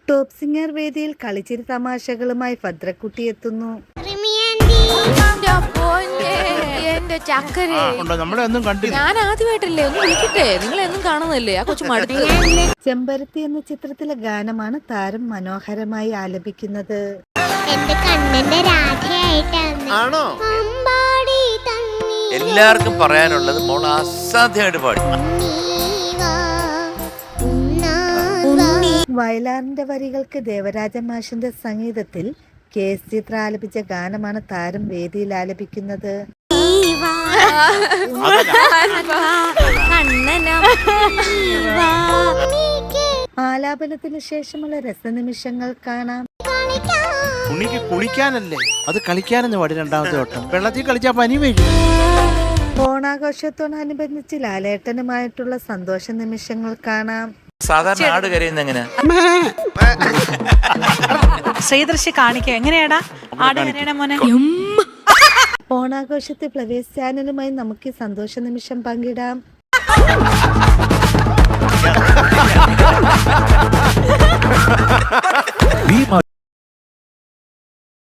Top singer വേദിയിൽ കളിച്ചിരി തമാശകളുമായി ഭദ്രക്കുട്ടി എത്തുന്നു. ഞാൻ ആദ്യമായിട്ടല്ലേ ഒന്ന് വിളിക്കട്ടെ, നിങ്ങളെന്നും കാണുന്നല്ലേ, ആ കൊച്ചു മടുത്തു. ചെമ്പരത്തി എന്ന ചിത്രത്തിലെ ഗാനമാണ് താരം മനോഹരമായി ആലപിക്കുന്നത്. ആണോ? എല്ലാവർക്കും പറയാനുള്ളത് മോൾ അസാധ്യമായിട്ട് പാടി. വയലാറിന്റെ വരികൾക്ക് ദേവരാജ മാഷിന്റെ സംഗീതത്തിൽ KS ചിത്ര ആലപിച്ച ഗാനമാണ് താരം വേദിയിൽ ആലപിക്കുന്നത്. ആലാപനത്തിന് ശേഷമുള്ള രസനിമിഷങ്ങൾ കാണാം. ഉണ്ണിക്ക് കുളിക്കാനല്ലേ, അത് കളിക്കാനെന്ന് പാടി രണ്ടാമത്തെ വട്ടം. വെള്ളത്തിൽ കളിച്ചാ പനി വീഴും. ഓണാഘോഷത്തോടനുബന്ധിച്ച് ലാലേട്ടനുമായിട്ടുള്ള സന്തോഷ നിമിഷങ്ങൾ കാണാം. സാധാരണ ആട് കരയുന്ന എങ്ങനെ? ശ്രീദർശി കാണിക്കുക എങ്ങനെയാടാ ആട് കരയണ മോനെ? ഓണാഘോഷത്തെ ഫ്ലവേഴ്സ് ചാനലുമായി നമുക്ക് ഈ സന്തോഷ നിമിഷം പങ്കിടാം.